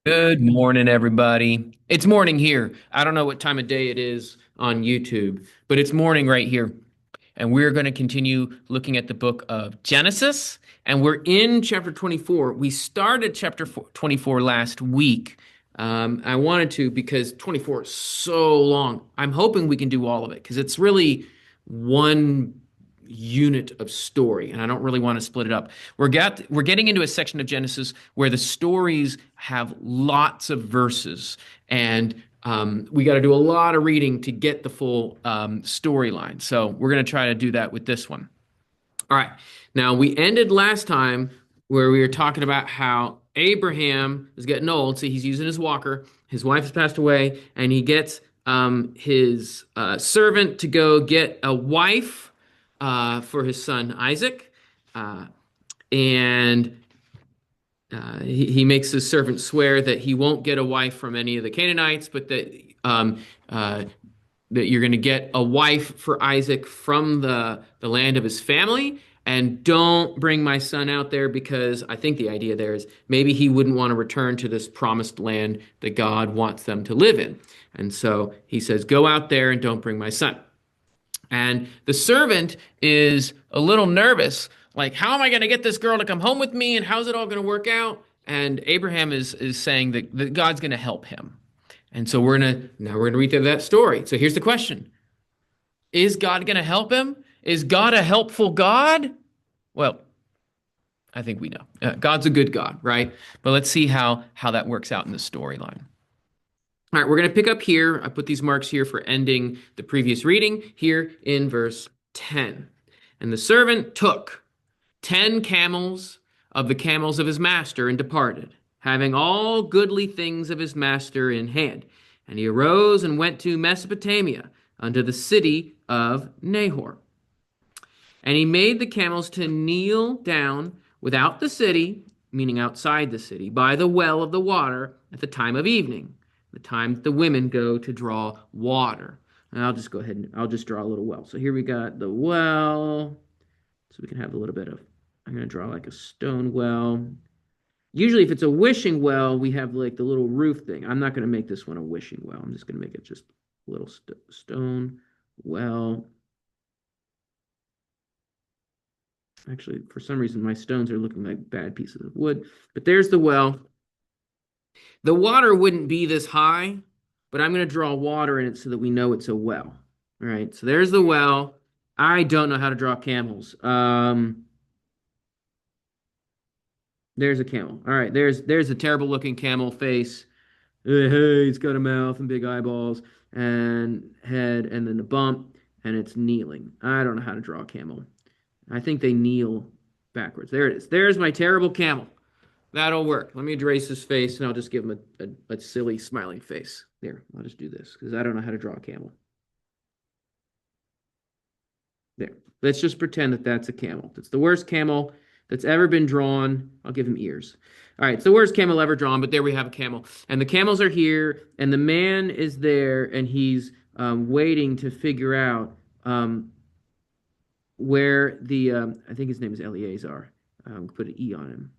Good morning, everybody. It's morning here. I don't know what time of day it is on YouTube, but it's morning right here. And we're going to continue looking at the book of Genesis, and we're in chapter 24. We started chapter 24 last week. I wanted to because 24 is so long. I'm hoping we can do all of it because it's really one unit of story, and I don't really want to split it up. We're getting into a section of Genesis where the stories have lots of verses, and we got to do a lot of reading to get the full storyline. So we're going to try to do that with this one. All right. Now we ended last time where we were talking about how Abraham is getting old, so he's using his walker. His wife has passed away, and he gets his servant to go get a wife for his son Isaac, and he makes his servant swear that he won't get a wife from any of the Canaanites, but that you're going to get a wife for Isaac from the land of his family. And don't bring my son out there because I think the idea there is maybe he wouldn't want to return to this promised land that God wants them to live in. And so he says, go out there and don't bring my son. And the servant is a little nervous, like, how am I going to get this girl to come home with me? And how's it all going to work out? And Abraham is saying that God's going to help him. And so we're gonna read through that story. So here's the question. Is God going to help him? Is God a helpful God? Well, I think we know. God's a good God, right? But let's see how that works out in the storyline. All right, we're going to pick up here. I put these marks here for ending the previous reading here in verse 10. And the servant took 10 camels of the camels of his master and departed, having all goodly things of his master in hand. And he arose and went to Mesopotamia, unto the city of Nahor. And he made the camels to kneel down without the city, meaning outside the city, by the well of the water at the time of evening, the time that the women go to draw water. And I'll just go ahead and I'll just draw a little well. So here we got the well. So we can have a little bit of, I'm going to draw like a stone well. Usually if it's a wishing well, we have like the little roof thing. I'm not going to make this one a wishing well. I'm just going to make it just a little stone well. Actually, for some reason, my stones are looking like bad pieces of wood. But there's the well. The water wouldn't be this high, but I'm going to draw water in it so that we know it's a well. All right, so there's the well. I don't know how to draw camels. There's a camel. All right, there's a terrible looking camel face. Hey, it's got a mouth and big eyeballs and head and then a bump and it's kneeling. I don't know how to draw a camel. I think they kneel backwards. There it is. There's my terrible camel. That'll work. Let me erase his face and I'll just give him a silly smiling face. There, I'll just do this because I don't know how to draw a camel. There. Let's just pretend that that's a camel. That's the worst camel that's ever been drawn. I'll give him ears. All right, it's the worst camel ever drawn, but there we have a camel. And the camels are here, and the man is there, and he's waiting to figure out where the, I think his name is Eleazar. Put an E on him.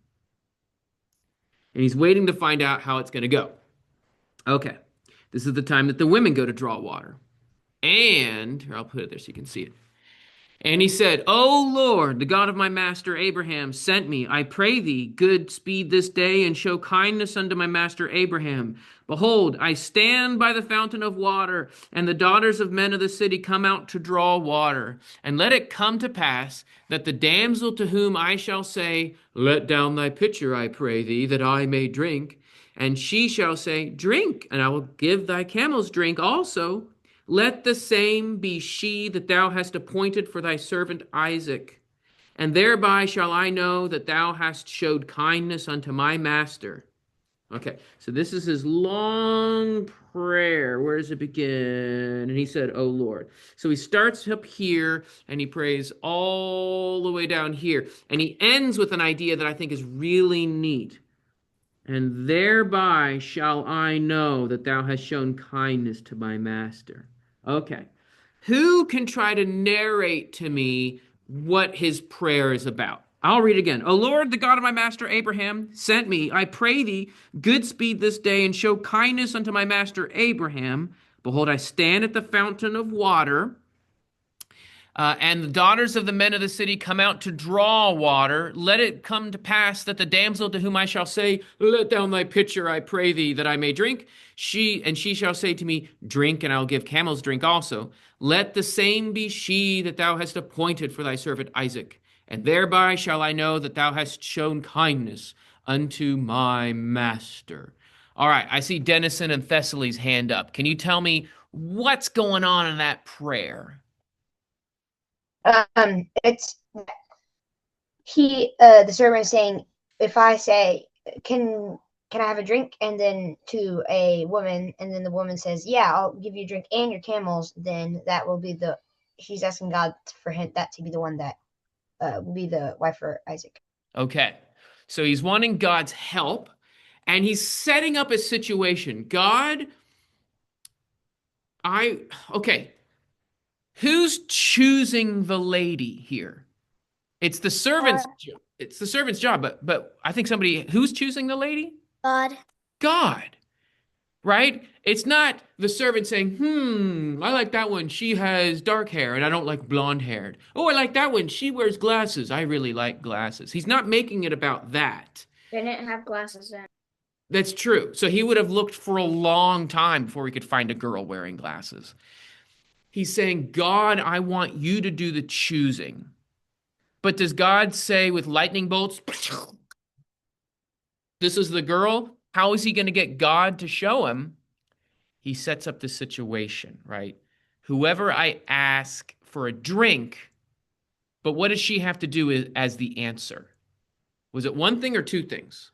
And he's waiting to find out how it's going to go. Okay, this is the time that the women go to draw water. And, here, I'll put it there so you can see it. And he said, O Lord, the God of my master Abraham, sent me. I pray thee, good speed this day, and show kindness unto my master Abraham. Behold, I stand by the fountain of water, and the daughters of men of the city come out to draw water. And let it come to pass that the damsel to whom I shall say, Let down thy pitcher, I pray thee, that I may drink. And she shall say, Drink, and I will give thy camels drink also. Let the same be she that thou hast appointed for thy servant Isaac. And thereby shall I know that thou hast showed kindness unto my master. Okay, so this is his long prayer. Where does it begin? And he said, O Lord. So he starts up here and he prays all the way down here. And he ends with an idea that I think is really neat. And thereby shall I know that thou hast shown kindness to my master. Okay. Who can try to narrate to me what his prayer is about? I'll read again. O Lord, the God of my master Abraham, sent me, I pray thee, good speed this day, and show kindness unto my master Abraham. Behold, I stand at the fountain of water. And the daughters of the men of the city come out to draw water. Let it come to pass that the damsel to whom I shall say, let down thy pitcher, I pray thee, that I may drink. She shall say to me, drink, and I'll give camels drink also. Let the same be she that thou hast appointed for thy servant Isaac. And thereby shall I know that thou hast shown kindness unto my master. All right, I see Denison and Thessaly's hand up. Can you tell me what's going on in that prayer? It's the servant is saying, if I say, can can I have a drink? And then to a woman, and then the woman says, yeah, I'll give you a drink and your camels, then that will be he's asking God for him that to be the one that will be the wife for Isaac. Okay. So he's wanting God's help and he's setting up a situation. God, okay. Who's choosing the lady here? It's the servant's it's the servant's job, but I think who's choosing the lady? God. God, right? It's not the servant saying, I like that one. She has dark hair and I don't like blonde haired. Oh, I like that one. She wears glasses. I really like glasses. He's not making it about that. They didn't have glasses then. That's true. So he would have looked for a long time before he could find a girl wearing glasses. He's saying, God, I want you to do the choosing. But does God say with lightning bolts, this is the girl? How is he going to get God to show him? He sets up the situation, right? Whoever I ask for a drink, but what does she have to do as the answer? Was it one thing or two things?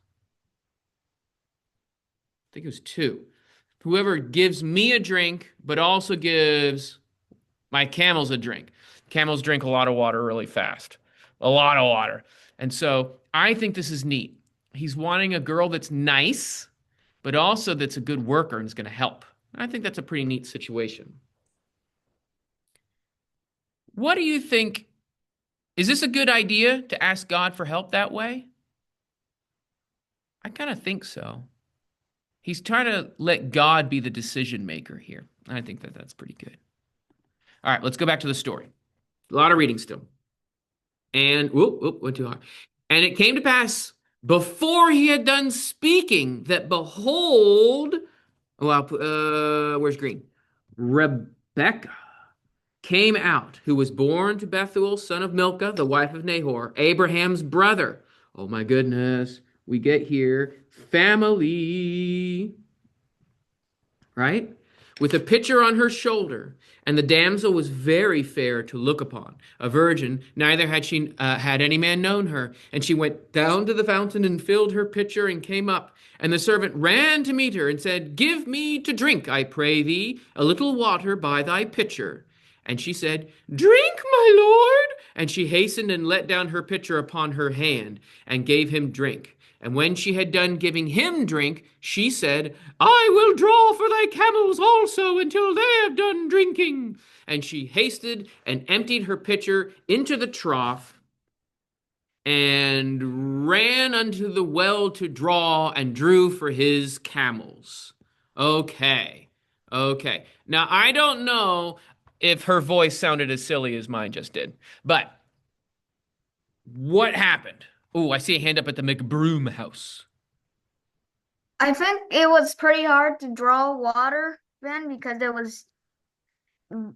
I think it was two. Whoever gives me a drink, but also gives my camels a drink. Camels drink a lot of water really fast, a lot of water. And so I think this is neat. He's wanting a girl that's nice, but also that's a good worker and is going to help. I think that's a pretty neat situation. What do you think? Is this a good idea to ask God for help that way? I kind of think so. He's trying to let God be the decision maker here. I think that that's pretty good. All right, let's go back to the story. A lot of reading still. And went too hard. And it came to pass before he had done speaking that behold, where's Green? Rebecca came out, who was born to Bethuel, son of Milcah, the wife of Nahor, Abraham's brother. Oh my goodness, we get here family, right? With a pitcher on her shoulder. And the damsel was very fair to look upon, a virgin, neither had she had any man known her. And she went down to the fountain and filled her pitcher and came up. And the servant ran to meet her and said, give me to drink, I pray thee, a little water by thy pitcher. And she said, drink, my lord. And she hastened and let down her pitcher upon her hand and gave him drink. And when she had done giving him drink, she said, I will draw for thy camels also until they have done drinking. And she hasted and emptied her pitcher into the trough and ran unto the well to draw and drew for his camels. Okay. Okay. Now, I don't know if her voice sounded as silly as mine just did, but what happened? Oh, I see a hand up at the McBroom house. I think it was pretty hard to draw water then because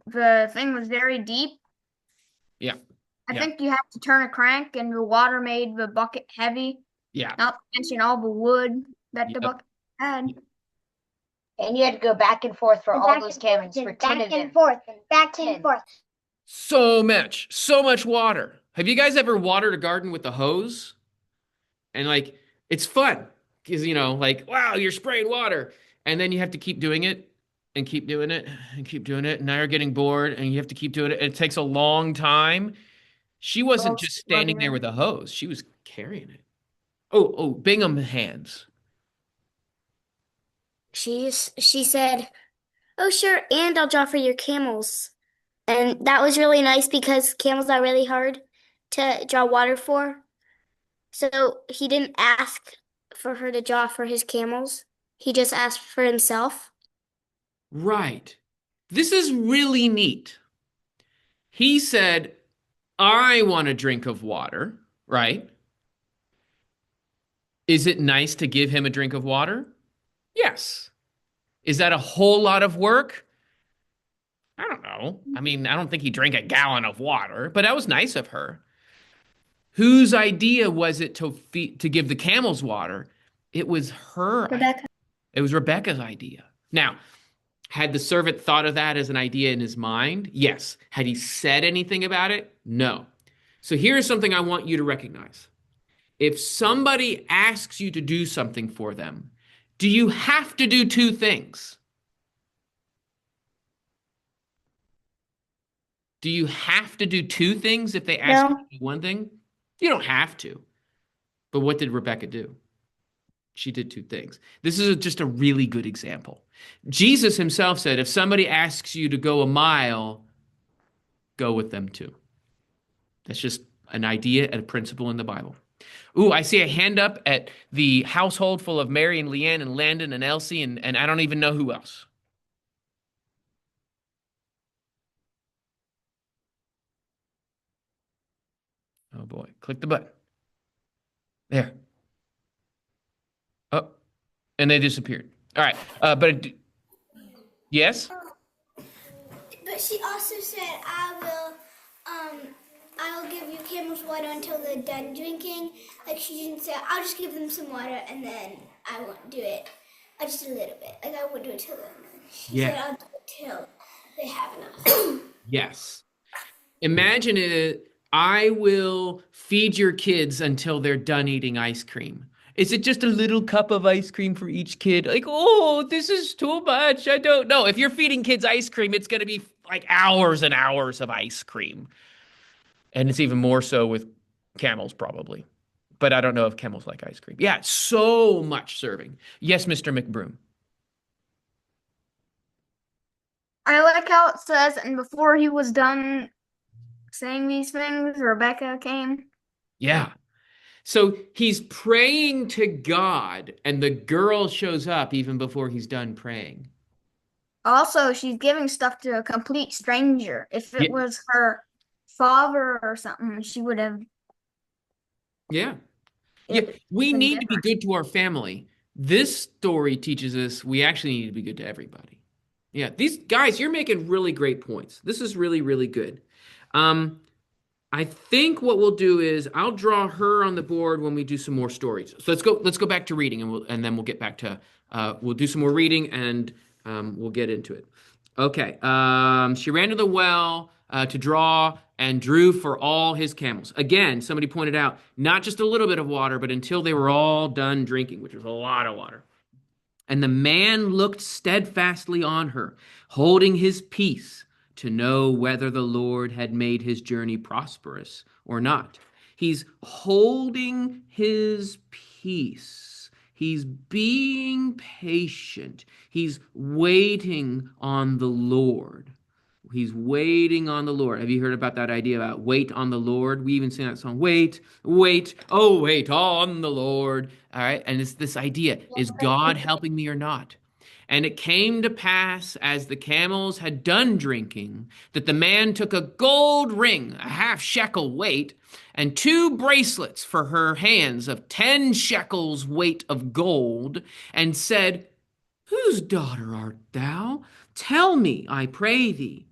the thing was very deep. Yeah. I think you had to turn a crank and the water made the bucket heavy. Yeah. Not to mention all the wood that the bucket had. And you had to go back and forth for all those camels for 10 of them. Back and forth and back and forth. So much water. Have you guys ever watered a garden with a hose? And like, it's fun because, like, wow, you're spraying water. And then you have to keep doing it and keep doing it and keep doing it. And now you're getting bored and you have to keep doing it. It takes a long time. She wasn't just standing there with a hose. She was carrying it. Oh, Bingham hands. She said, "Oh, sure, and I'll draw for your camels." And that was really nice because camels are really hard to draw water for. So he didn't ask for her to draw for his camels. He just asked for himself. Right. This is really neat. He said, I want a drink of water, right? Is it nice to give him a drink of water? Yes. Is that a whole lot of work? I don't know. I mean, I don't think he drank a gallon of water, but that was nice of her. Whose idea was it to give the camels water? It was her idea. Rebecca. It was Rebecca's idea. Now, had the servant thought of that as an idea in his mind? Yes. Had he said anything about it? No. So here's something I want you to recognize. If somebody asks you to do something for them, do you have to do two things? Do you have to do two things if they ask you No. to do one thing? You don't have to. But what did Rebecca do? She did two things. This is just a really good example. Jesus himself said, if somebody asks you to go a mile, go with them too. That's just an idea and a principle in the Bible. Ooh, I see a hand up at the household full of Mary and Leanne and Landon and Elsie, and I don't even know who else. Oh boy, click the button. There. Oh, and they disappeared. All right, yes? But she also said, I'll give you camels water until they're done drinking. Like she didn't say, I'll just give them some water and then I won't do it. I just a little bit. Like I won't do it till then. She said, I'll do it till they have enough. Yes. Imagine it. I will feed your kids until they're done eating ice cream. Is it just a little cup of ice cream for each kid? Like, oh, this is too much. I don't know. If you're feeding kids ice cream, it's going to be like hours and hours of ice cream. And it's even more so with camels, probably. But I don't know if camels like ice cream. Yeah, so much serving. Yes, Mr. McBroom. I like how it says, and before he was done saying these things, Rebecca came. Yeah. So he's praying to God, and the girl shows up even before he's done praying. Also, she's giving stuff to a complete stranger. If it Yeah. was her father or something, she would have. Yeah. Yeah. We been need to be different. good to our family. This story teaches us we actually need to be good to everybody. Yeah. These guys, you're making really great points. This is really, really good. I think what we'll do is I'll draw her on the board when we do some more stories. So let's go back to reading and then we'll get back to we'll do some more reading and we'll get into it. Okay. She ran to the well to draw and drew for all his camels. Again, somebody pointed out not just a little bit of water, but until they were all done drinking, which was a lot of water. And the man looked steadfastly on her, holding his peace, to know whether the Lord had made his journey prosperous or not. He's holding his peace. He's being patient. He's waiting on the Lord. He's waiting on the Lord. Have you heard about that idea about wait on the Lord? We even sing that song, wait, wait, oh, wait on the Lord. All right. And it's this idea, is God helping me or not? And it came to pass, as the camels had done drinking, that the man took a gold ring, a half shekel weight, and two bracelets for her hands of 10 shekels weight of gold, and said, whose daughter art thou? Tell me, I pray thee.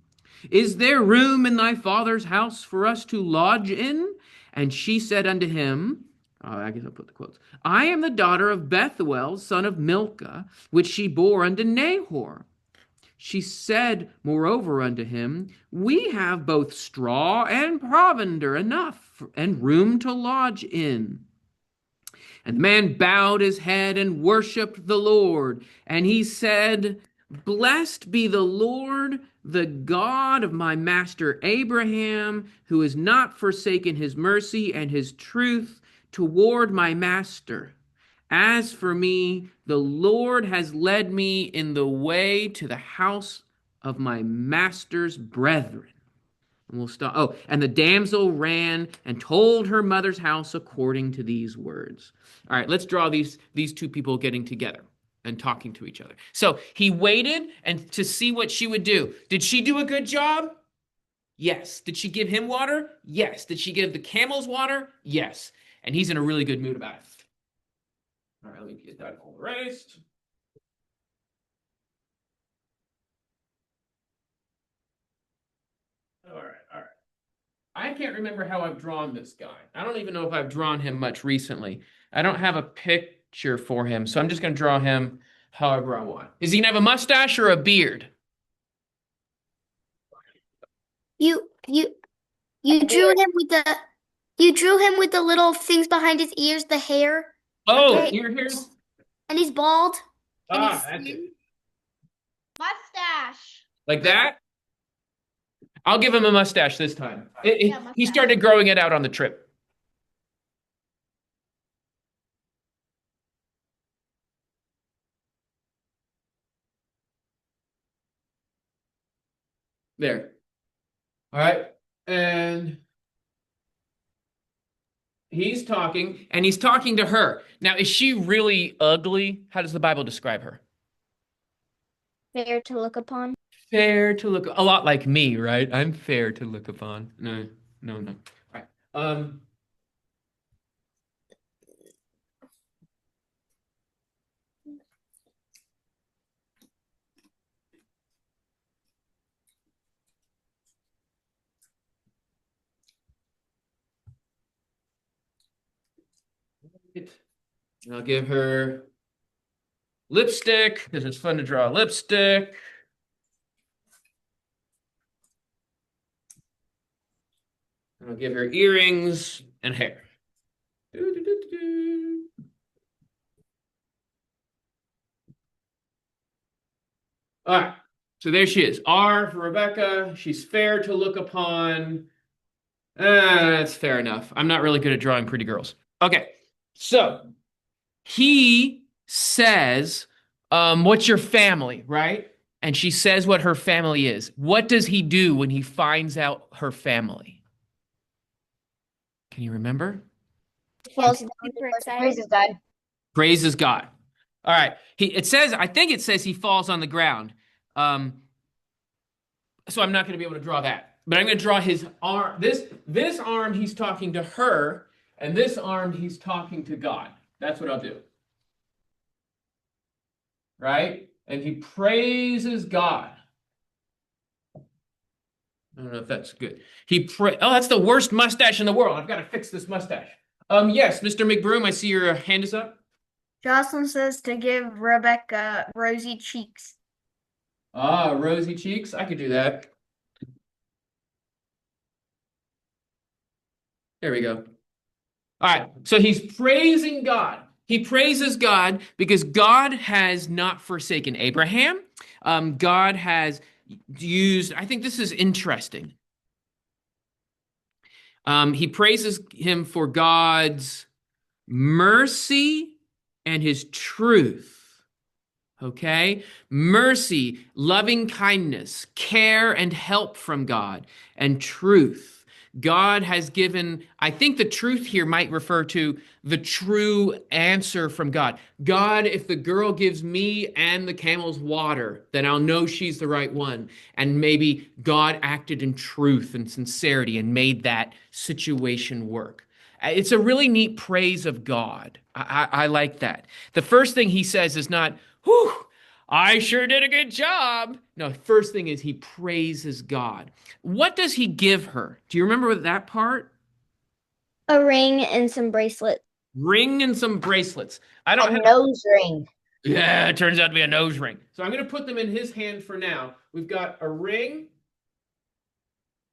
Is there room in thy father's house for us to lodge in? And she said unto him, I guess I'll put the quotes. I am the daughter of Bethuel, son of Milcah, which she bore unto Nahor. She said, moreover, unto him, we have both straw and provender enough, and room to lodge in. And the man bowed his head and worshipped the Lord. And he said, blessed be the Lord, the God of my master Abraham, who has not forsaken his mercy and his truth toward my master. As for me, the Lord has led me in the way to the house of my master's brethren. And we'll stop. Oh, and the damsel ran and told her mother's house according to these words. All right, let's draw these two people getting together and talking to each other. So he waited and to see what she would do. Did she do a good job? Yes. Did she give him water? Yes. Did she give the camels water? Yes. And he's in a really good mood about it. All right, let me get that all erased. All right. I can't remember how I've drawn this guy. I don't even know if I've drawn him much recently. I don't have a picture for him, so I'm just going to draw him however I want. Is he going to have a mustache or a beard? You drew him with the little things behind his ears, the hair, Oh, Okay. ear hairs? and he's bald. and Ah, he's that's it. thin. Mustache. Like that? I'll give him a mustache this time. He mustache. started growing it out on the trip. There. All right. And he's talking, and he's talking to her. Now, is she really ugly? How does the Bible describe her? Fair to look upon. Fair to look, a lot like me, right? I'm fair to look upon. No. All right. And I'll give her lipstick because it's fun to draw lipstick. And I'll give her earrings and hair. All right, so there she is. R for Rebecca. She's fair to look upon. That's fair enough. I'm not really good at drawing pretty girls. Okay, so he says, what's your family, right? And she says what her family is. What does he do when he finds out her family? Can you remember? Falls He down super praises excited. God. Praises God. All right. I think it says he falls on the ground. So I'm not going to be able to draw that. But I'm going to draw his arm. This arm he's talking to her, and this arm he's talking to God. That's what I'll do. Right? And he praises God. I don't know if that's good. Oh, that's the worst mustache in the world. I've got to fix this mustache. Yes, Mr. McBroom, I see your hand is up. Jocelyn says to give Rebecca rosy cheeks. Ah, rosy cheeks. I could do that. There we go. All right. So he's praising God. He praises God because God has not forsaken Abraham. God has used, I think this is interesting. He praises him for God's mercy and his truth. Okay? Mercy, loving kindness, care and help from God, and truth. God has given, I think the truth here might refer to the true answer from God. God, if the girl gives me and the camels water, then I'll know she's the right one. And maybe God acted in truth and sincerity and made that situation work. It's a really neat praise of God. I like that. The first thing he says is not, whew, I sure did a good job. No, first thing is he praises God. What does he give her? Do you remember that part? A ring and some bracelets. Ring and some bracelets. I don't A have. nose ring. Yeah, it turns out to be a nose ring. So I'm going to put them in his hand for now. We've got a ring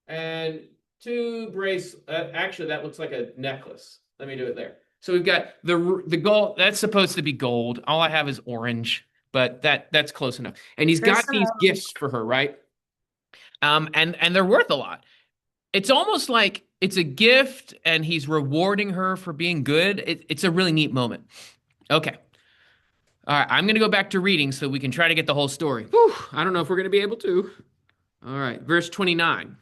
and two bracelets. Actually, that looks like a necklace. Let me do it there. So we've got the gold. That's supposed to be gold. All I have is orange, but that's close enough. And he's got these gifts for her, right? And they're worth a lot. It's almost like it's a gift and he's rewarding her for being good. It's a really neat moment. Okay. All right, I'm going to go back to reading so we can try to get the whole story. Whew, I don't know if we're going to be able to. All right, verse 29.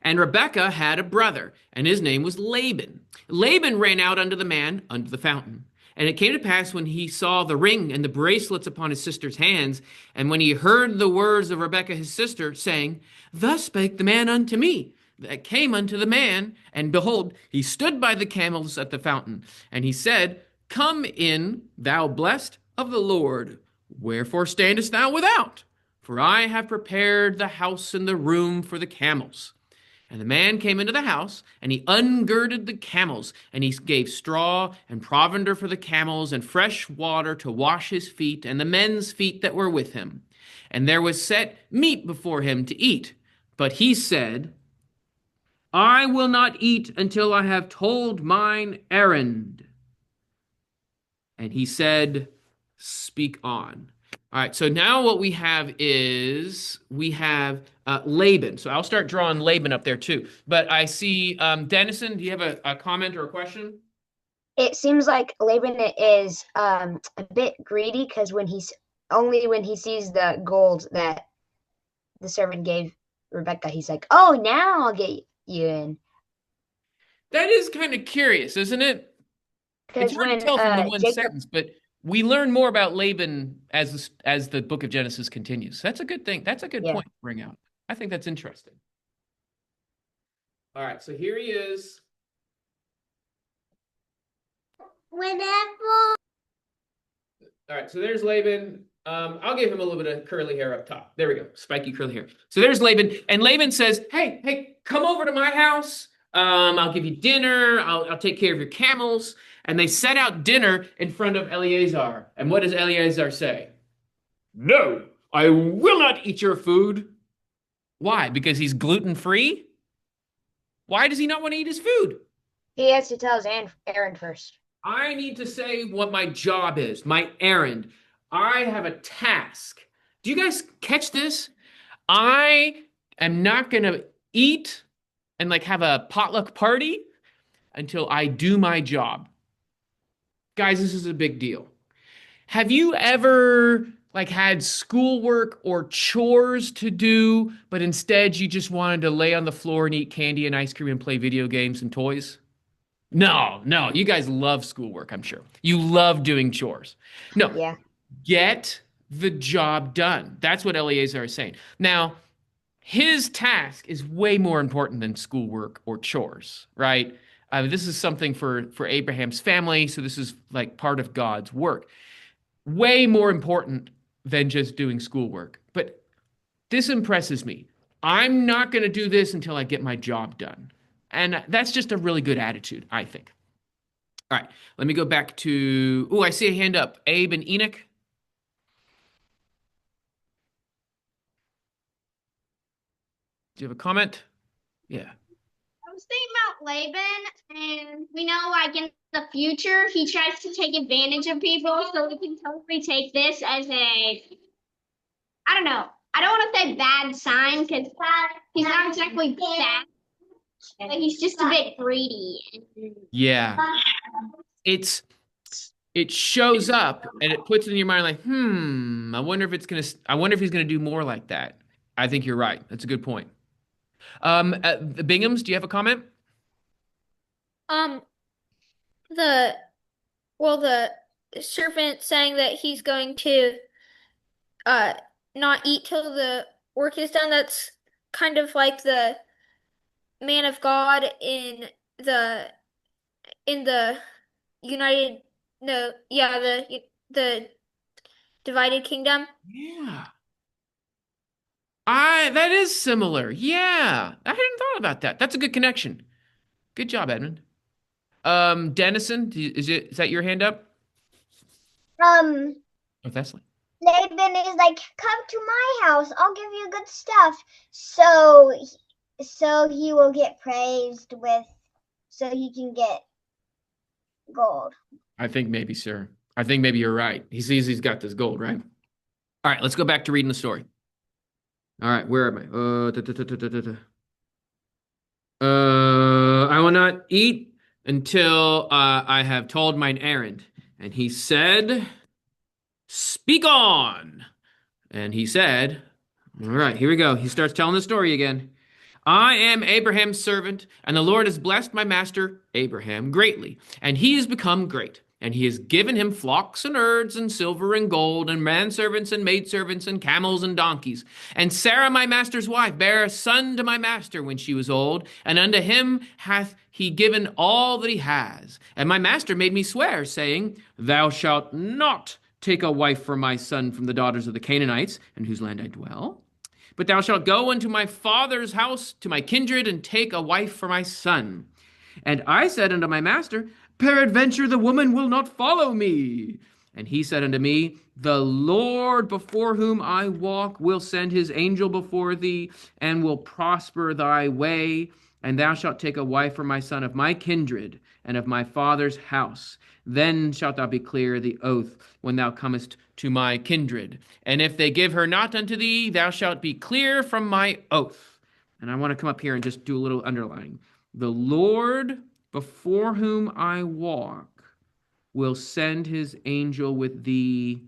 And Rebekah had a brother, and his name was Laban. Laban ran out unto the man under the fountain. And it came to pass when he saw the ring and the bracelets upon his sister's hands, and when he heard the words of Rebekah his sister, saying, Thus spake the man unto me, that came unto the man, and behold, he stood by the camels at the fountain. And he said, Come in, thou blessed of the Lord. Wherefore standest thou without? For I have prepared the house and the room for the camels. And the man came into the house, and he ungirded the camels, and he gave straw and provender for the camels, and fresh water to wash his feet, and the men's feet that were with him. And there was set meat before him to eat. But he said, I will not eat until I have told mine errand. And he said, Speak on. All right, so now what we have is Laban. So I'll start drawing Laban up there too. But I see, Dennison, do you have a comment or a question? It seems like Laban is a bit greedy because when he sees the gold that the servant gave Rebecca, he's like, "Oh, now I'll get you in." That is kind of curious, isn't it? It's Because hard when to tell from the one Jacob, sentence, but we learn more about Laban as the book of Genesis continues. That's a good thing. That's a good Yeah. point to bring out. I think that's interesting. All right, so here he is. Whenever. All right, so there's Laban. I'll give him a little bit of curly hair up top. There we go, spiky curly hair. So there's Laban, and Laban says, "Hey, come over to my house. I'll give you dinner. I'll take care of your camels." And they set out dinner in front of Eleazar. And what does Eleazar say? No, I will not eat your food. Why? Because he's gluten-free? Why does he not want to eat his food? he has to tell his errand first. I need to say what my job is, my errand. I have a task. Do you guys catch this? I am not going to eat and like have a potluck party until I do my job. Guys, this is a big deal. Have you ever like had schoolwork or chores to do, but instead you just wanted to lay on the floor and eat candy and ice cream and play video games and toys? No, you guys love schoolwork, I'm sure. You love doing chores. No, Yeah. get the job done. That's what Eleazar is saying. Now, his task is way more important than schoolwork or chores, right? This is something for Abraham's family, so this is like part of God's work. Way more important than just doing schoolwork. But this impresses me. I'm not going to do this until I get my job done. And that's just a really good attitude, I think. All right, let me go back to... Oh, I see a hand up. Abe and Enoch. Do you have a comment? Yeah. I was thinking about Laban, and we know, like, in the future, he tries to take advantage of people, so we can totally take this as a, I don't know, I don't want to say bad sign, because he's not exactly bad, but he's just a bit greedy. Yeah. It shows up, and it puts it in your mind like, I wonder if he's gonna do more like that. I think you're right. That's a good point. The Binghams, do you have a comment? The servant saying that he's going to not eat till the work is done, that's kind of like the man of God in the the divided kingdom. Yeah. That is similar. Yeah. I hadn't thought about that. That's a good connection. Good job, Edmund. Dennison, is that your hand up? Oh, Thessaly. Laban is like, come to my house. I'll give you good stuff. So he will get praised so he can get gold. I think maybe, sir. I think maybe you're right. He sees he's got this gold, right? All right, let's go back to reading the story. All right, where am I? I will not eat until I have told mine errand. And he said, Speak on. And he said, all right, here we go. He starts telling the story again. I am Abraham's servant, and the Lord has blessed my master Abraham greatly, and he has become great. And he has given him flocks and herds and silver and gold and manservants and maidservants and camels and donkeys. And Sarah, my master's wife, bare a son to my master when she was old, and unto him hath he given all that he has. And my master made me swear, saying, Thou shalt not take a wife for my son from the daughters of the Canaanites, in whose land I dwell. But thou shalt go unto my father's house, to my kindred, and take a wife for my son. And I said unto my master, Peradventure the woman will not follow me. And he said unto me, The Lord before whom I walk will send his angel before thee, and will prosper thy way. And thou shalt take a wife for my son of my kindred, and of my father's house. Then shalt thou be clear the oath when thou comest to my kindred. And if they give her not unto thee, thou shalt be clear from my oath. And I want to come up here and just do a little underlining. The Lord before whom I walk will send his angel with thee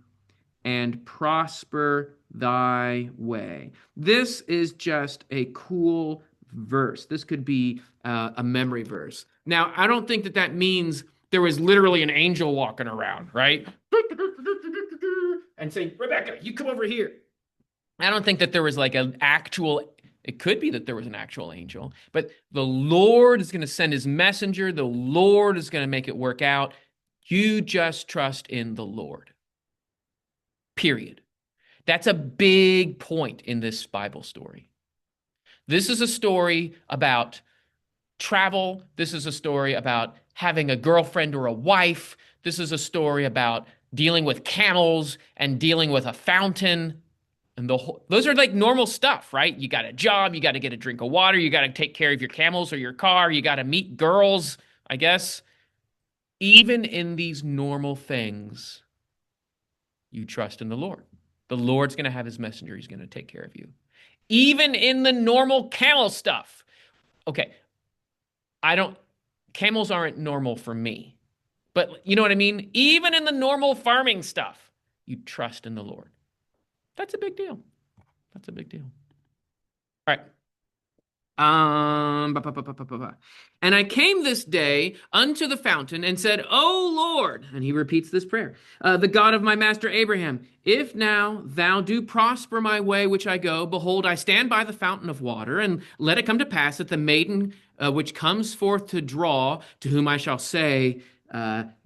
and prosper thy way. This is just a cool verse. This could be a memory verse. Now, I don't think that that means there was literally an angel walking around, right? And saying, Rebecca, you come over here. I don't think that there was like an actual, it could be that there was an actual angel, but the Lord is going to send his messenger. The Lord is going to make it work out. You just trust in the Lord. Period. That's a big point in this Bible story. This is a story about travel. This is a story about having a girlfriend or a wife. This is a story about dealing with camels and dealing with a fountain. And those are like normal stuff, right? You got a job, you got to get a drink of water, you got to take care of your camels or your car, you got to meet girls, I guess. Even in these normal things, you trust in the Lord. The Lord's going to have his messenger. He's going to take care of you. Even in the normal camel stuff. Okay, camels aren't normal for me. But you know what I mean? Even in the normal farming stuff, you trust in the Lord. That's a big deal. That's a big deal. All right. And I came this day unto the fountain and said, O Lord, and he repeats this prayer, the God of my master Abraham, if now thou do prosper my way which I go, behold, I stand by the fountain of water, and let it come to pass that the maiden which comes forth to draw, to whom I shall say,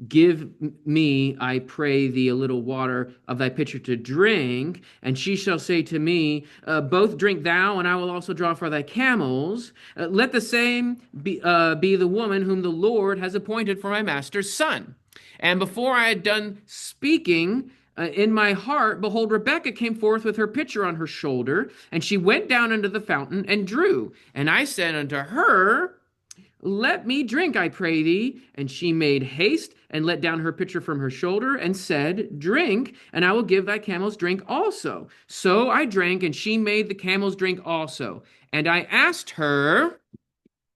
give me, I pray thee, a little water of thy pitcher to drink. And she shall say to me, both drink thou, and I will also draw for thy camels. Let the same be the woman whom the Lord has appointed for my master's son. And before I had done speaking in my heart, behold, Rebekah came forth with her pitcher on her shoulder, and she went down unto the fountain and drew. And I said unto her, let me drink, I pray thee. And she made haste and let down her pitcher from her shoulder and said, drink, and I will give thy camels drink also. So I drank, and she made the camels drink also. And I asked her,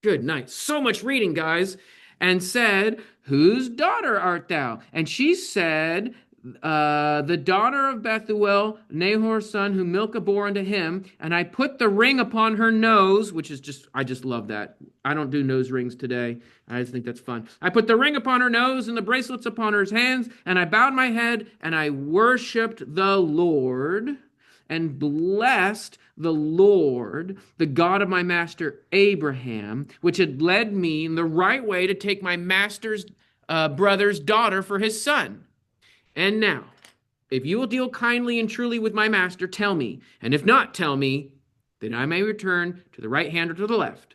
good night, so much reading, guys, and said, whose daughter art thou? And she said, the daughter of Bethuel, Nahor's son, whom Milcah bore unto him. And I put the ring upon her nose, which is just, I just love that. I don't do nose rings today. I just think that's fun. I put the ring upon her nose and the bracelets upon her hands, and I bowed my head, and I worshiped the Lord, and blessed the Lord, the God of my master Abraham, which had led me in the right way to take my master's brother's daughter for his son. And now, if you will deal kindly and truly with my master, tell me, and if not, tell me, that I may return to the right hand or to the left.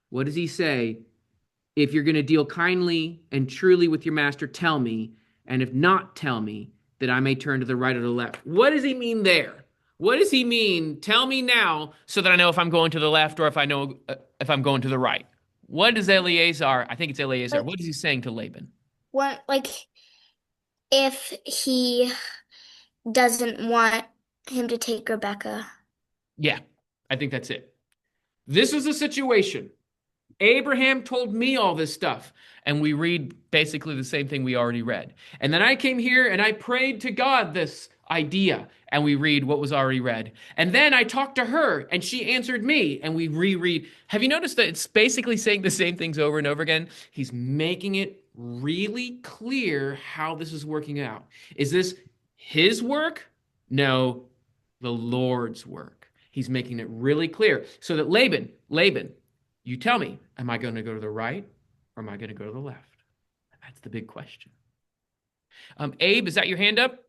What does he say? If you're going to deal kindly and truly with your master, tell me, and if not, tell me, that I may turn to the right or the left. What does he mean there? What does he mean? Tell me now, so that I know if I'm going to the left or if I know if I'm going to the right. What is Eleazar? I think it's Eleazar. What is he saying to Laban? What, like, if he doesn't want him to take Rebecca. Yeah, I think that's it. This is a situation. Abraham told me all this stuff, and we read basically the same thing we already read. And then I came here and I prayed to God this idea. And we read what was already read. And then I talked to her and she answered me and we reread. Have you noticed that it's basically saying the same things over and over again? He's making it really clear how this is working out. Is this his work? No, the Lord's work. He's making it really clear so that Laban, you tell me, am I going to go to the right or am I going to go to the left? That's the big question. Abe, is that your hand up?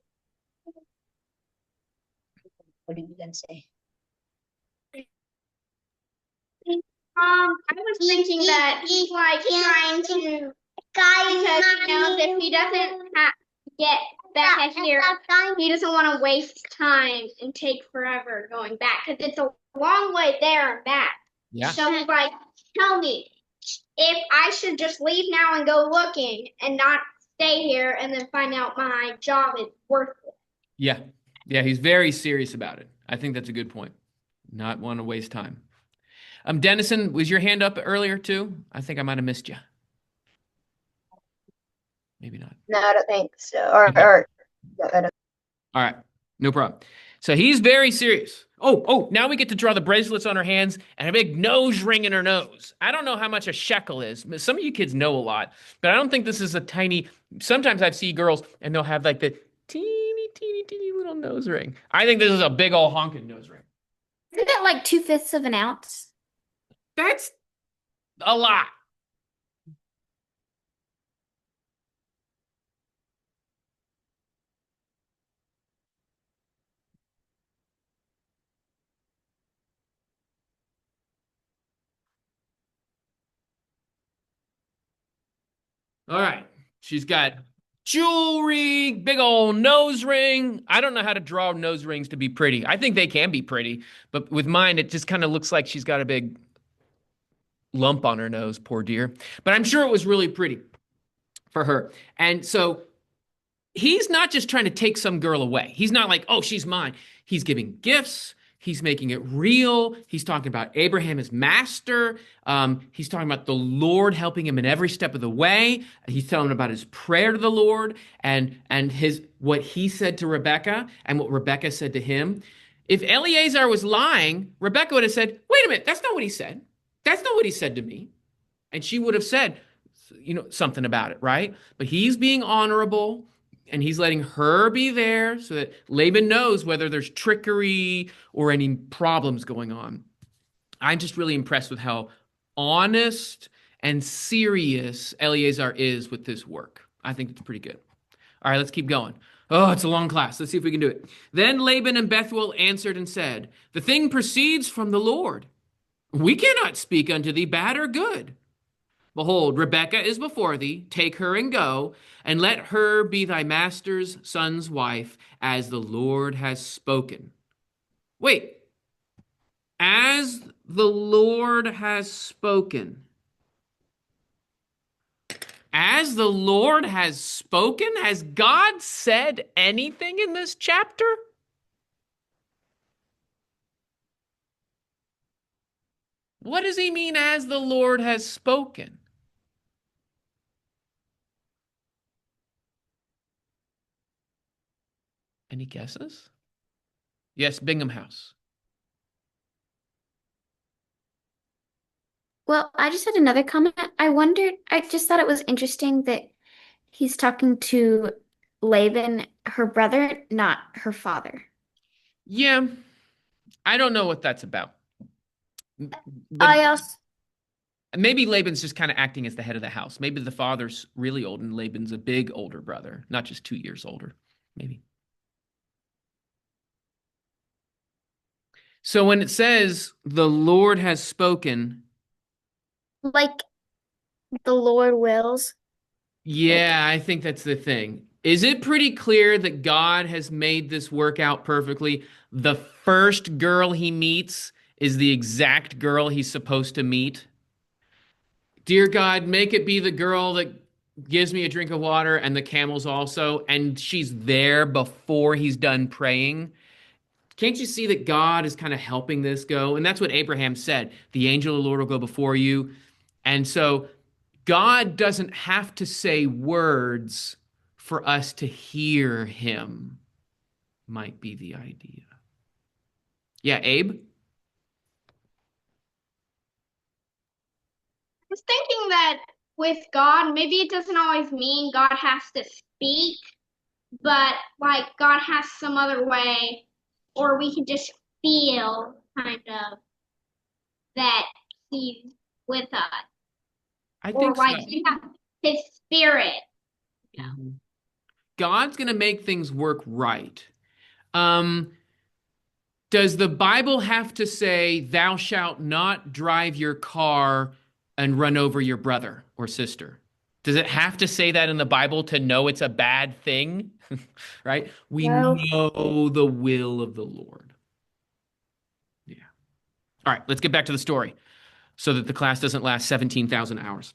What are you gonna say? I was thinking that he's like trying to, because he knows if he doesn't get back here, he doesn't want to waste time and take forever going back because it's a long way there and back. Yeah. So he's like, tell me if I should just leave now and go looking and not stay here and then find out my job is worthless. Yeah. Yeah, he's very serious about it. I think that's a good point. Not want to waste time. Dennison, was your hand up earlier too? I think I might have missed you. Maybe not. No, I don't think so. Okay. I All right, no problem. So he's very serious. Oh, now we get to draw the bracelets on her hands and a big nose ring in her nose. I don't know how much a shekel is. Some of you kids know a lot, but I don't think this is a tiny. Sometimes I've seen girls and they'll have like the teeny little nose ring. I think this is a big old honking nose ring. Isn't it like 2/5 of an ounce? That's a lot. All right. She's got jewelry, big old nose ring. I don't know how to draw nose rings to be pretty. I think they can be pretty, but with mine, it just kind of looks like she's got a big lump on her nose, poor dear. But I'm sure it was really pretty for her. And so he's not just trying to take some girl away. He's not like, oh, she's mine. He's giving gifts. He's making it real. He's talking about Abraham as master. He's talking about the Lord helping him in every step of the way. He's telling him about his prayer to the Lord and his what he said to Rebekah and what Rebekah said to him. If Eleazar was lying, Rebekah would have said, wait a minute, that's not what he said. That's not what he said to me. And she would have said, something about it, right? But he's being honorable. And he's letting her be there so that Laban knows whether there's trickery or any problems going on. I'm just really impressed with how honest and serious Eleazar is with this work. I think it's pretty good. All right, let's keep going. Oh, it's a long class. Let's see if we can do it. Then Laban and Bethuel answered and said, the thing proceeds from the Lord. We cannot speak unto thee bad or good. Behold, Rebekah is before thee. Take her and go, and let her be thy master's son's wife, as the Lord has spoken. Wait. As the Lord has spoken. As the Lord has spoken? Has God said anything in this chapter? What does he mean, as the Lord has spoken? Any guesses? Yes, Bingham House. Well, I just had another comment. I just thought it was interesting that he's talking to Laban, her brother, not her father. Yeah, I don't know what that's about. But maybe Laban's just kind of acting as the head of the house. Maybe the father's really old and Laban's a big older brother, not just 2 years older, maybe. So when it says the Lord has spoken, like the Lord wills. Yeah, I think that's the thing. Is it pretty clear that God has made this work out perfectly? The first girl he meets is the exact girl he's supposed to meet. Dear God, make it be the girl that gives me a drink of water and the camels also, and she's there before he's done praying. Can't you see that God is kind of helping this go? And that's what Abraham said. The angel of the Lord will go before you. And so God doesn't have to say words for us to hear him. might be the idea. Yeah, Abe? I was thinking that with God, maybe it doesn't always mean God has to speak, but like God has some other way, or we can just feel kind of that He's with us, I or think so. like we have His Spirit. God's going to make things work right. Does the Bible have to say, thou shalt not drive your car and run over your brother or sister? Does it have to say that in the Bible to know it's a bad thing? Right? We No. know the will of the Lord. Yeah. All right, let's get back to the story so that the class doesn't last 17,000 hours.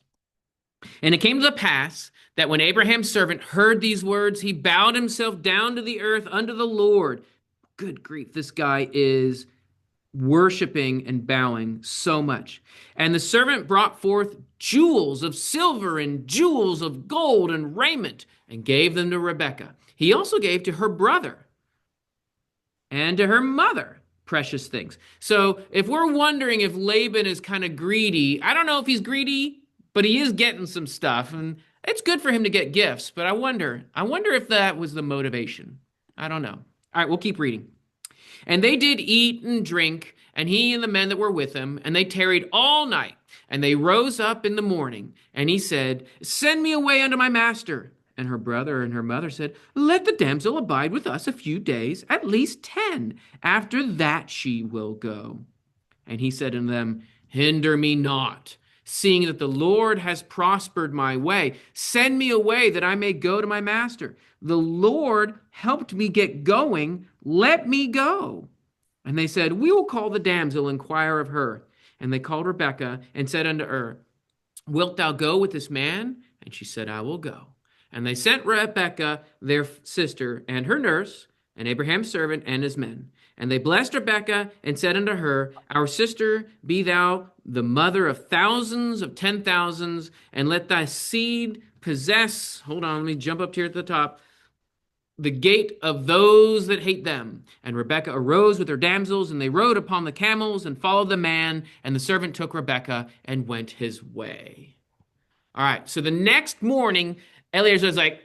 And it came to pass that when Abraham's servant heard these words, he bowed himself down to the earth unto the Lord. Good grief, this guy is worshiping and bowing so much. And the servant brought forth jewels of silver and jewels of gold and raiment and gave them to Rebekah. He also gave to her brother and to her mother precious things. So if we're wondering if Laban is kind of greedy, I don't know if he's greedy, but he is getting some stuff, and it's good for him to get gifts. But I wonder if that was the motivation. I don't know. All right, we'll keep reading. And they did eat and drink, and he and the men that were with him, and they tarried all night. And they rose up in the morning, and he said, Send me away unto my master. And her brother and her mother said, Let the damsel abide with us a few days, at least 10. After that she will go. And he said unto them, Hinder me not, seeing that the Lord has prospered my way. Send me away that I may go to my master. The Lord helped me get going. Let me go. And they said, We will call the damsel, inquire of her. And they called Rebekah and said unto her, Wilt thou go with this man? And she said, I will go. And they sent Rebekah, their sister, and her nurse, and Abraham's servant, and his men. And they blessed Rebekah and said unto her, Our sister, be thou the mother of thousands of 10,000s, and let thy seed possess, hold on, let me jump up here at the top, the gate of those that hate them. And Rebekah arose with her damsels, and they rode upon the camels and followed the man, and the servant took Rebekah and went his way. All right, so the next morning, Eliezer was like,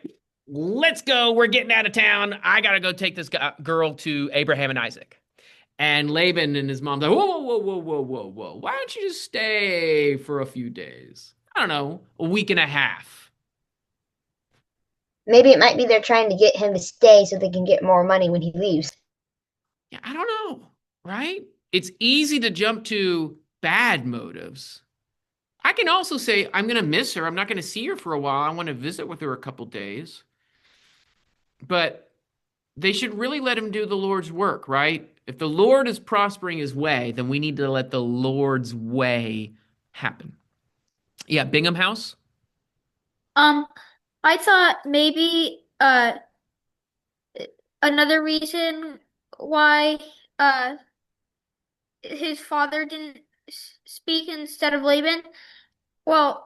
let's go, we're getting out of town. I got to go take this girl to Abraham and Isaac. And Laban and his mom's like, whoa, whoa, whoa, whoa, whoa, whoa. Why don't you just stay for a few days? I don't know, a week and a half. Maybe it might be they're trying to get him to stay so they can get more money when he leaves. Yeah, I don't know, right? It's easy to jump to bad motives. I can also say, I'm going to miss her. I'm not going to see her for a while. I want to visit with her a couple days. But they should really let him do the Lord's work, right? If the Lord is prospering his way, then we need to let the Lord's way happen. Yeah, Bingham House? I thought maybe another reason why his father didn't speak instead of Laban. Well,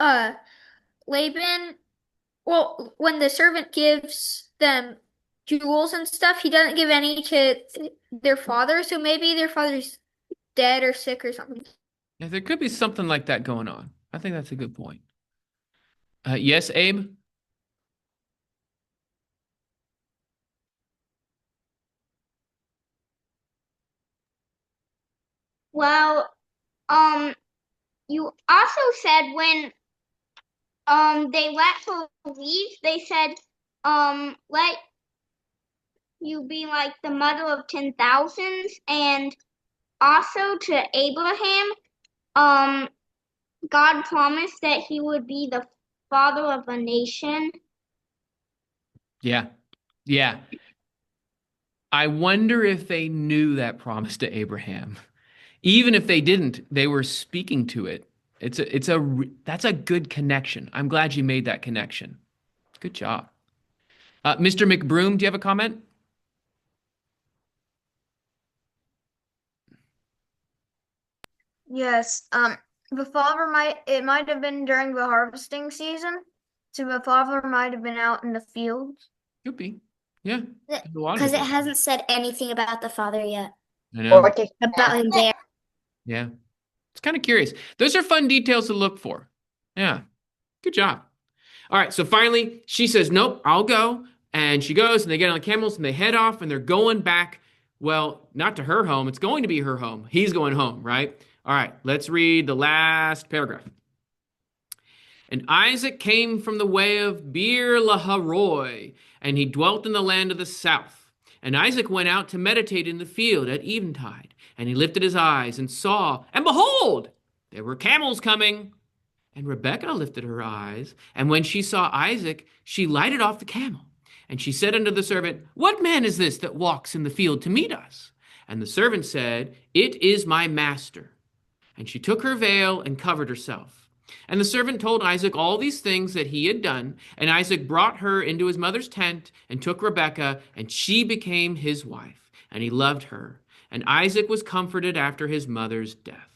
Laban, well, when the servant gives them jewels and stuff, he doesn't give any to their father, so maybe their father's dead or sick or something. Yeah, there could be something like that going on. I think that's a good point. Yes, Abe? Well, you also said when they let her leave, they said let you be like the mother of 10,000s, and also to Abraham, God promised that he would be the father of a nation. Yeah. Yeah. I wonder if they knew that promise to Abraham. Even if they didn't, they were speaking to it. That's a good connection. I'm glad you made that connection. Good job. Mr. McBroom, do you have a comment? Yes. The father might have been during the harvesting season, so the father might have been out in the fields. Could be. Yeah. There's a lot of Because it different- hasn't said anything about the father yet. I know. Or take About him there. Yeah. It's kind of curious. Those are fun details to look for. Yeah. Good job. All right. So finally, she says, nope, I'll go. And she goes and they get on the camels and they head off and they're going back. Well, not to her home. It's going to be her home. He's going home, right? All right. Let's read the last paragraph. And Isaac came from the way of Beer Laharoy, and he dwelt in the land of the south. And Isaac went out to meditate in the field at eventide. And he lifted his eyes and saw, and behold, there were camels coming. And Rebekah lifted her eyes, and when she saw Isaac, she lighted off the camel. And she said unto the servant, what man is this that walks in the field to meet us? And the servant said, it is my master. And she took her veil and covered herself. And the servant told Isaac all these things that he had done. And Isaac brought her into his mother's tent and took Rebekah, and she became his wife. And he loved her. And Isaac was comforted after his mother's death.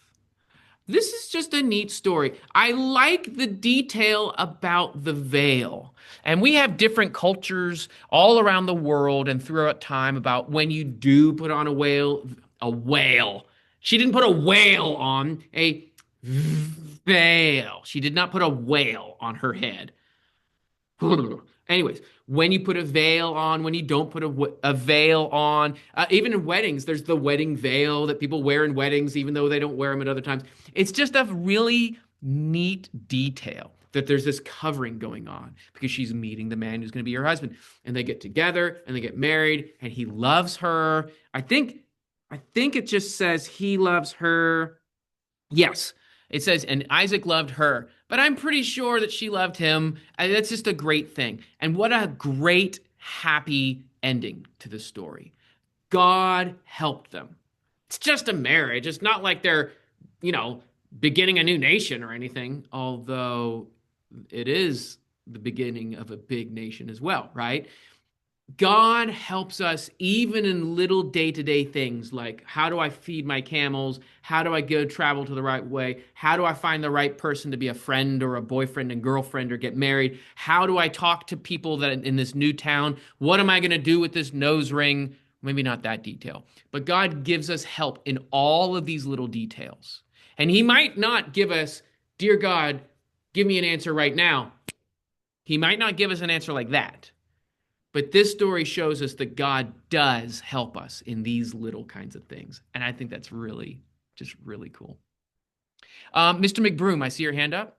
This is just a neat story. I like the detail about the veil. And we have different cultures all around the world and throughout time about when you do put on a whale. She didn't put a whale on, a veil. She did not put a whale on her head. Anyways, when you put a veil on, when you don't put a veil on, even in weddings, there's the wedding veil that people wear in weddings, even though they don't wear them at other times. It's just a really neat detail that there's this covering going on because she's meeting the man who's going to be her husband, and they get together and they get married, and he loves her. I think it just says he loves her. Yes. It says, and Isaac loved her, but I'm pretty sure that she loved him. And that's just a great thing. And what a great, happy ending to the story. God helped them. It's just a marriage. It's not like they're, beginning a new nation or anything, although it is the beginning of a big nation as well, right? God helps us even in little day-to-day things like, how do I feed my camels? How do I go travel to the right way? How do I find the right person to be a friend or a boyfriend and girlfriend or get married? How do I talk to people that in this new town? What am I going to do with this nose ring? Maybe not that detail, but God gives us help in all of these little details. And he might not give us, dear God, give me an answer right now. He might not give us an answer like that. But this story shows us that God does help us in these little kinds of things. And I think that's really cool. Mr. McBroom, I see your hand up.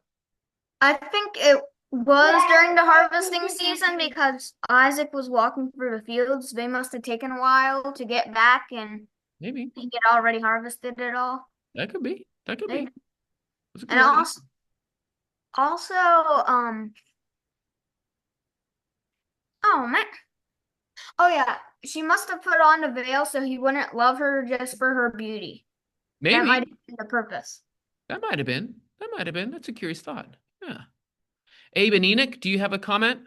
I think it was during the harvesting season because Isaac was walking through the fields. They must have taken a while to get back, and Maybe. he had already harvested it all. That could be. That's a And good idea. also, oh man. Oh yeah, she must have put on a veil so he wouldn't love her just for her beauty. Maybe. That might have been the purpose. That might have been. That's a curious thought. Yeah. Abe and Enoch, do you have a comment?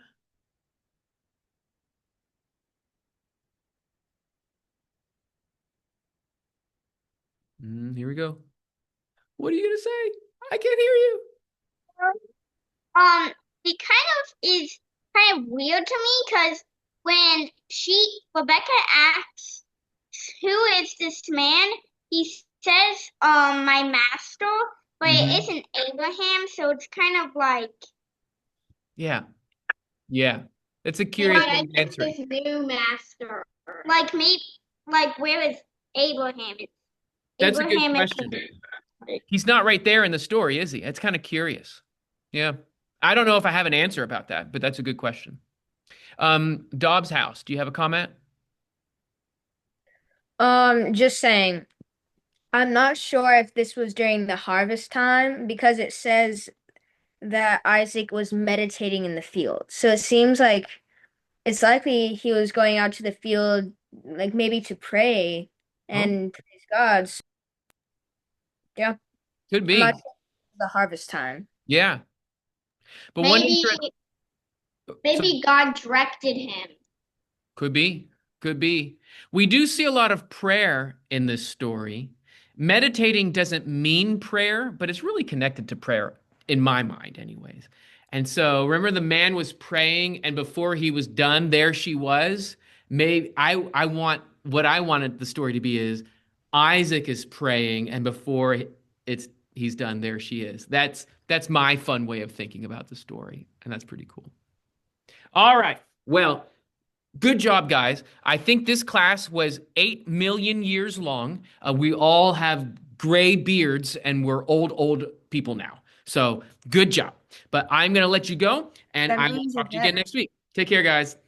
Here we go. What are you going to say? I can't hear you. It kind of is kind of weird to me because when Rebecca asks, "Who is this man?" he says, "My master," but it isn't Abraham, so it's kind of like, Yeah. It's a curious answer. his new master. Like where is Abraham? That's a good Abraham is- question. He's not right there in the story, is he? It's kind of curious. Yeah. I don't know if I have an answer about that, but that's a good question. Dobbs House, do you have a comment? Just saying, I'm not sure if this was during the harvest time because it says that Isaac was meditating in the field. So it seems like it's likely he was going out to the field, like maybe to pray and praise God. So, yeah, Could be. I'm not sure if it was the harvest time. Yeah. But one maybe God directed him. Could be. We do see a lot of prayer in this story. Meditating doesn't mean prayer, but it's really connected to prayer in my mind anyways. And so remember the man was praying and before he was done, there she was. maybe I want what I wanted the story to be is Isaac is praying, and before he's done, there she is. That's my fun way of thinking about the story, and that's pretty cool. All right. Well, good job, guys. I think this class was 8 million years long. We all have gray beards, and we're old people now. So good job. But I'm going to let you go, and That I will means talk to you you're again next week. Take care, guys.